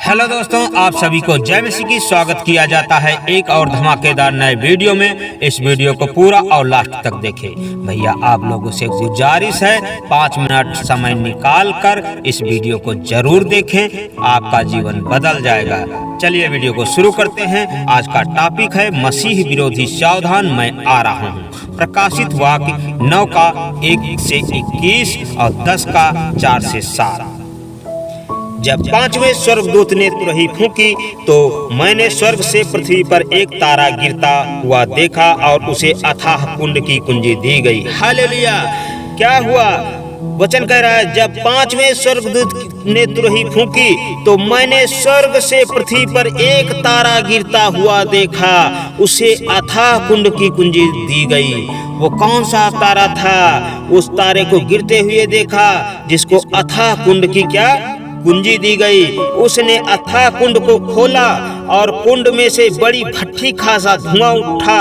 Hello दोस्तों, आप सभी को जय मसीह की स्वागत किया जाता है एक और धमाकेदार नए वीडियो में। इस वीडियो को पूरा और लास्ट तक देखें। भैया आप लोगों से गुजारिश है 5 मिनट समय निकाल कर इस वीडियो को जरूर देखें, आपका जीवन बदल जाएगा। चलिए वीडियो को शुरू करते हैं। आज का टॉपिक है मसीह विरोधी सावधान, मैं आ रहा हूँ। प्रकाशित वाक्य 9 का 1 से 21 और 10 का 4 से 7। जब 5वें स्वर्गदूत ने तुरही फूंकी तो मैंने स्वर्ग से पृथ्वी पर एक तारा गिरता हुआ देखा और उसे अथाह कुंड की कुंजी दी गई। हालेलुया! क्या हुआ? वचन कह रहा है, जब 5वें स्वर्गदूत ने तुरही फूंकी तो मैंने स्वर्ग से पृथ्वी पर एक तारा गिरता हुआ देखा, उसे अथाह कुंड की कुंजी दी गई। वो कौन सा तारा था? उस तारे को गिरते हुए देखा जिसको अथाह कुंड की क्या कुंजी दी गई। उसने अथाह कुंड को खोला और कुंड में से बड़ी भट्ठी खासा धुआं उठा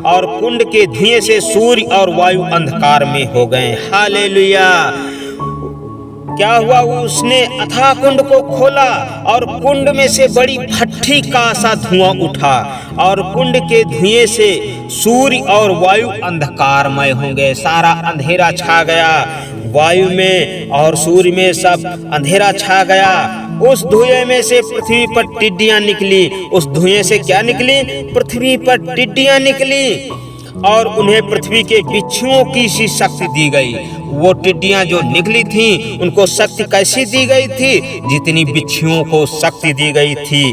और कुंड के धुएं से सूर्य और वायु अंधकार में हो गए। हालेलुया! क्या हुआ? उसने अथाह कुंड को खोला और कुंड में से बड़ी भट्ठी का सा धुआं उठा और कुंड के धुएं से सूर्य और वायु अंधकारमय हो गए। सारा अंधेरा छा गया, वायु में और सूर्य में सब अंधेरा छा गया। उस धुएं में से पृथ्वी पर टिड्डियां निकली। उस धुएं से क्या निकली? पृथ्वी पर टिड्डियां निकली और उन्हें पृथ्वी के बिच्छुओं की सी शक्ति दी गई। वो टिड्डियां जो निकली थीं, उनको शक्ति कैसी दी गई थी? जितनी बिच्छुओं को शक्ति दी गई थी।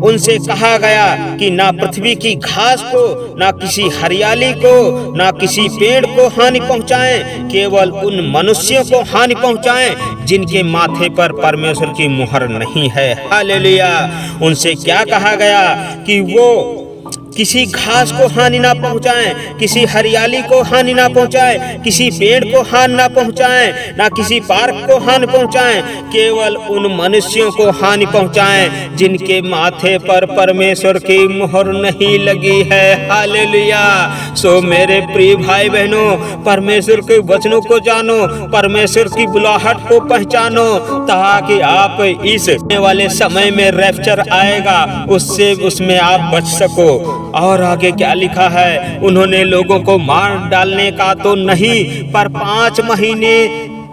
उनसे कहा गया कि ना पृथ्वी की घास को, ना किसी हरियाली को, ना किसी पेड़ को हानि पहुंचाएं, केवल उन मनुष्यों को हानि पहुंचाएं जिनके माथे पर परमेश्वर की मुहर नहीं है। हालेलुया! उनसे क्या कहा गया कि वो किसी घास को हानि ना पहुंचाएं, किसी हरियाली को हानि ना पहुंचाएं, किसी पेड़ को हानि ना पहुंचाएं, ना किसी पार्क को हानि पहुंचाएं, केवल उन मनुष्यों को हानि पहुंचाएं जिनके माथे पर परमेश्वर की मुहर नहीं लगी है। हालेलुया! सो मेरे प्रिय भाई बहनों, परमेश्वर के वचनों को जानो, परमेश्वर की बुलाहट को पहचानो, ताकि आप इस आने वाले समय में रैप्चर आएगा उसमें आप बच सको। और आगे क्या लिखा है? उन्होंने लोगों को मार डालने का तो नहीं, पर 5 महीने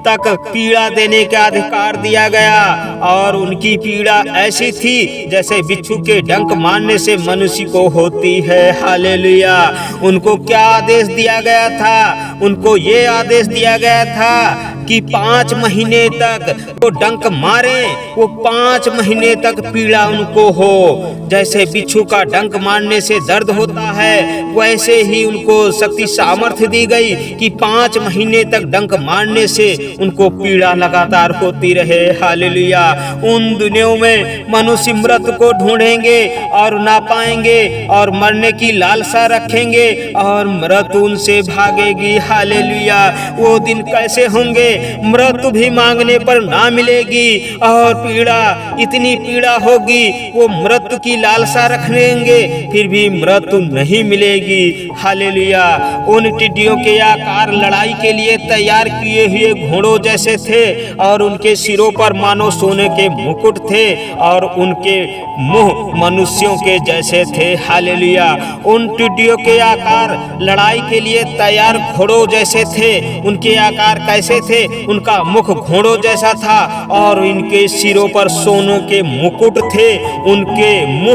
तक पीड़ा देने का अधिकार दिया गया। और उनकी पीड़ा ऐसी थी जैसे बिच्छू के डंक मारने से मनुष्य को होती है। हालेलुया! उनको क्या आदेश दिया गया था? उनको ये आदेश दिया गया था कि 5 महीने तक वो डंक मारे, वो 5 महीने तक पीड़ा उनको हो। जैसे बिच्छू का डंक मारने से दर्द होता है, वैसे ही उनको शक्ति सामर्थ्य दी गई कि 5 महीने तक डंक मारने से उनको पीड़ा लगातार होती रहे। हालेलुया! उन दिनों में मनुष्य मृत्यु को ढूंढेंगे और ना पाएंगे और मरने की लालसा रखेंगे और मृत्यु उनसे भागेगी। हालेलुया! वो दिन कैसे होंगे? मृत्यु भी मांगने पर ना मिलेगी और पीड़ा, इतनी पीड़ा होगी, वो मृत्यु की लालसा रखेंगे फिर भी मृत्यु नहीं मिलेगी। हालेलुया! उन टिड्डियों के आकार लड़ाई के लिए तैयार किए हुए घोड़ों जैसे थे और उनके सिरों पर मानो सोने के मुकुट थे और उनके मुंह मनुष्यों के जैसे थे। हालेलुया! उन टिड्डियों के आकार लड़ाई के लिए तैयार घोड़ों जैसे थे। उनके आकार कैसे थे? उनका मुख घोड़ों जैसा था और इनके सिरों पर सोने के मुकुट थे। उनके मुंह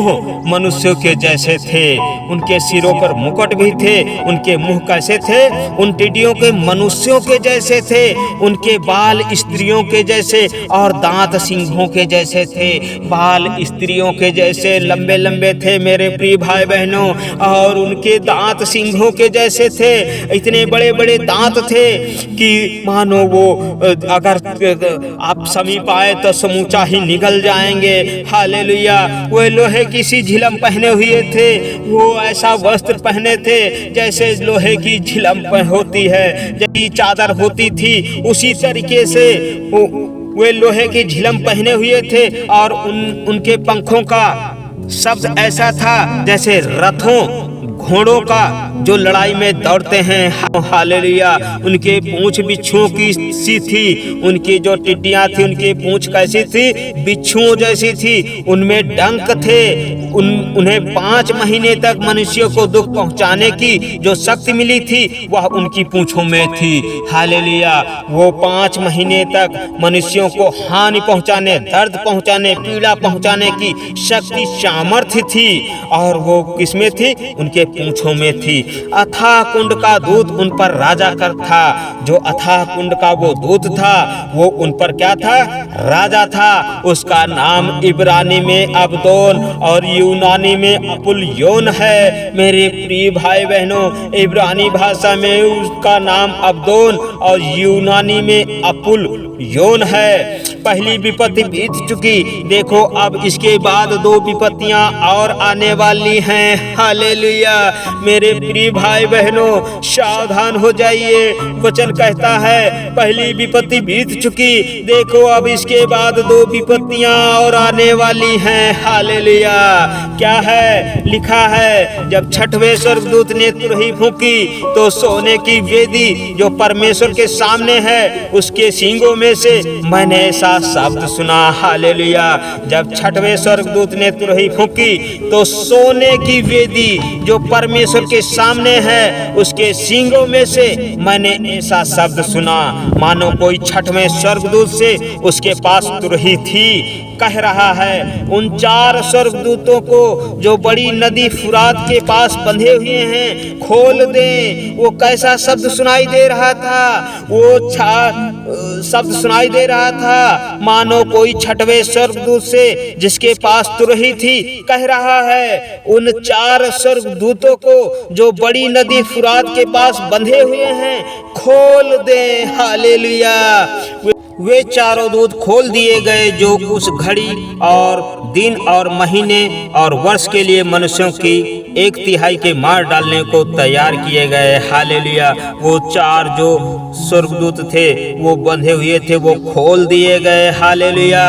मनुष्यों के जैसे थे। उनके सिरों पर मुकुट भी थे। उनके मुंह कैसे थे? उन टिड्डियों के मनुष्यों के जैसे थे। उनके बाल स्त्रियों के जैसे और दांत सिंहों के जैसे थे। बाल स्त्रियों के जैसे लंबे लंबे थे मेरे प्रिय भाई बहनों, और उनके दांत सिंहों के जैसे थे। इतने बड़े बड़े दांत थे कि मानो वो अगर आप समीप आए तो समूचा ही निगल जाएंगे। हालेलुया! वो लोहे की सी झिलम पहने हुए थे। वो ऐसा वस्त्र पहने थे जैसे लोहे की झिलम होती है, जैसी चादर होती थी, उसी तरीके से वे लोहे की झिलम पहने हुए थे। और उनके पंखों का शब्द ऐसा था जैसे रथों घोड़ों का जो लड़ाई में दौड़ते हैं, हालेलुया, उनके पूंछ बिच्छुओं की सी थी, उनकी जो टिड्डियां थी उनकी पूंछ कैसी थी, बिच्छुओं जैसी थी, उनमें डंक थे, उन्हें 5 महीने तक मनुष्यों को दुख पहुंचाने की जो शक्ति मिली थी वह उनकी पूंछों में थी। हालेलुया, वो 5 महीने तक मनुष्यों को हानि पहुंचाने, दर्द पहुंचाने, पीड़ा पहुंचाने की शक्ति, सामर्थ्य थी, और वो किसमें थी? उनके पूंछों में थी। अथाह कुंड का दूत उन पर राजा कर था। जो अथाह कुंड का वो दूत था वो उन पर क्या था? राजा था। उसका नाम इब्रानी में अबदोन और यूनानी में अपुल्योन है। मेरे प्रिय भाई बहनों, इब्रानी भाषा में उसका नाम अबदोन और यूनानी में अपुल्योन है। पहली विपत्ति बीत चुकी, देखो अब इसके बाद 2 विपत्तियां और आने वाली हैं। हालेलुया, मेरे प्रिय भाई बहनों, सावधान हो जाइए। वचन कहता है पहली विपत्ति बीत चुकी, देखो अब इसके बाद 2 विपत्तियां और आने वाली हैं। हालेलुया, क्या है? लिखा है जब छठवें स्वर्गदूत ने तुरही फूंकी तो सोने की वेदी जो परमेश्वर के सामने है उसके सींगों में से मैंने ऐसा शब्द सुना। हालेलुया, जब छठवें स्वर्गदूत ने तुरही फूंकी तो सोने की वेदी जो परमेश्वर के सामने है उसके सींगों में से मैंने ऐसा शब्द सुना, मानो कोई छठवें स्वर्गदूत से उसके पास तुरही थी। कह रहा है उन 4 स्वर्गदूतों को जो बड़ी नदी फुरात के पास बंधे हुए हैं खोल दें। वो कैसा शब्द सुनाई दे रहा था? वो शब्द सुनाई दे रहा था मानो कोई छठवें स्वर्गदूत से जिसके पास तुरही थी कह रहा है उन 4 स्वर्गदूतों को जो बड़ी नदी फुरात के पास बंधे हुए हैं खोल दें। हालेलुया, वे चारों दूत खोल दिए गए जो उस घड़ी और दिन और महीने और वर्ष के लिए मनुष्यों की 1/3 के मार डालने को तैयार किए गए। हालेलुया, वो 4 जो स्वर्गदूत थे वो बंधे हुए थे वो खोल दिए गए। हालेलुया,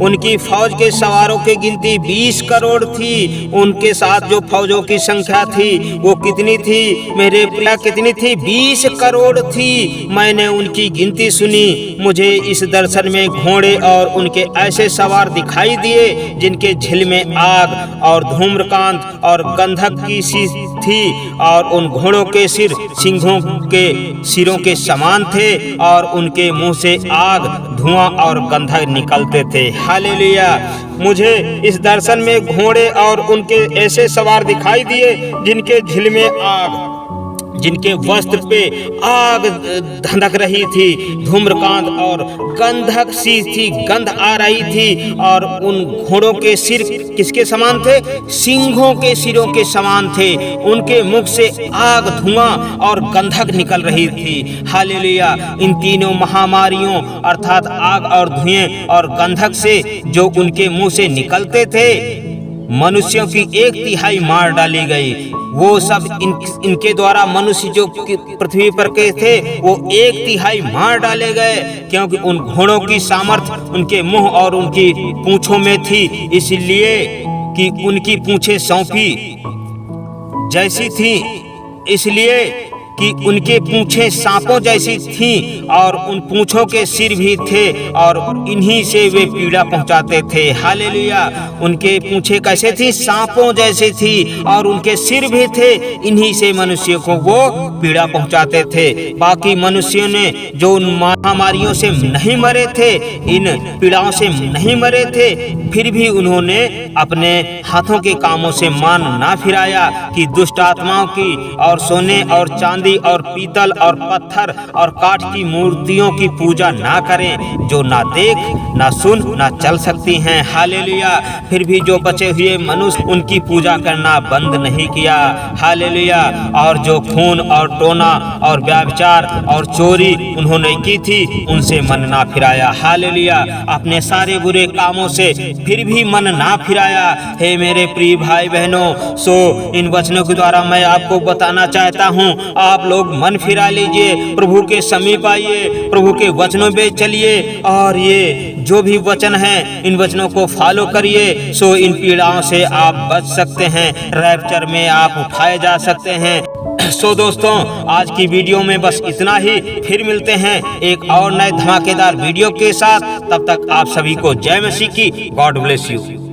उनकी फौज के सवारों की गिनती 20 करोड़ थी। उनके साथ जो फौजों की संख्या थी वो कितनी थी मेरे प्रिय? कितनी थी? 20 करोड़ थी। मैंने उनकी गिनती सुनी। मुझे इस दर्शन में घोड़े और उनके ऐसे सवार दिखाई दिए जिनके झिल में आग और धूम्रकांत और गंधक की सी थी, और उन घोड़ों के सिर सिंहों के सिरों के समान थे, और उनके मुंह से आग, धुआं और गंधक निकलते थे। हालेलुया, मुझे इस दर्शन में घोड़े और उनके ऐसे सवार दिखाई दिए जिनके झिल में आग, जिनके वस्त्र पे आग धधक रही थी, धूम्रकांत और गंधक सी थी, गंध आ रही थी, और उन घोड़ों के सिर किसके समान थे? सिंहों के सिरों के समान थे। उनके मुख से आग, धुआं और गंधक निकल रही थी। हालेलुया, इन तीनों महामारियों अर्थात आग और धुएं और गंधक से जो उनके मुंह से निकलते थे मनुष्यों की 1/3 मार डाली गई। वो सब इनके द्वारा मनुष्य जो पृथ्वी पर के थे वो 1/3 मार डाले गए, क्योंकि उन घोड़ों की सामर्थ उनके मुंह और उनकी पूंछों में थी, इसलिए कि उनकी पूंछें सौंपी जैसी थी, इसलिए कि उनके पूंछें सांपों जैसी थीं और उन पूंछों के सिर भी थे और इन्हीं से वे पीड़ा पहुंचाते थे। हालेलुया, उनके पूंछें कैसे थी? सांपों जैसी थी और उनके सिर भी थे, इन्हीं से मनुष्यों को वो पीड़ा पहुंचाते थे। बाकी मनुष्यों ने जो उन महामारियों से नहीं मरे थे, इन पीड़ाओं से नहीं मरे थे, फिर भी उन्होंने अपने हाथों के कामों से मान ना फिराया कि दुष्ट आत्माओं की और सोने और चांदी और पीतल और पत्थर और काठ की मूर्तियों की पूजा ना करें जो ना देख ना सुन ना चल सकती हैं। हालेलुया, फिर भी जो बचे हुए मनुष्य उनकी पूजा करना बंद नहीं किया। हालेलुया, और जो खून और टोना और व्यभिचार और चोरी उन्होंने की थी उनसे मन ना फिराया। हालेलुया, अपने सारे बुरे कामों से फिर भी मन ना फिराया। हे मेरे प्रिय भाई बहनों, सो इन वचनों के द्वारा मैं आपको बताना चाहता हूँ, आप लोग मन फिरा लीजिए, प्रभु के समीप आइए, प्रभु के वचनों पे चलिए और ये जो भी वचन है इन वचनों को फॉलो करिए, सो इन पीड़ाओं से आप बच सकते हैं, रैप्चर में आप उठाए जा सकते हैं। सो दोस्तों, आज की वीडियो में बस इतना ही। फिर मिलते हैं एक और नए धमाकेदार वीडियो के साथ। तब तक आप सभी को जय मसीह की। God bless you.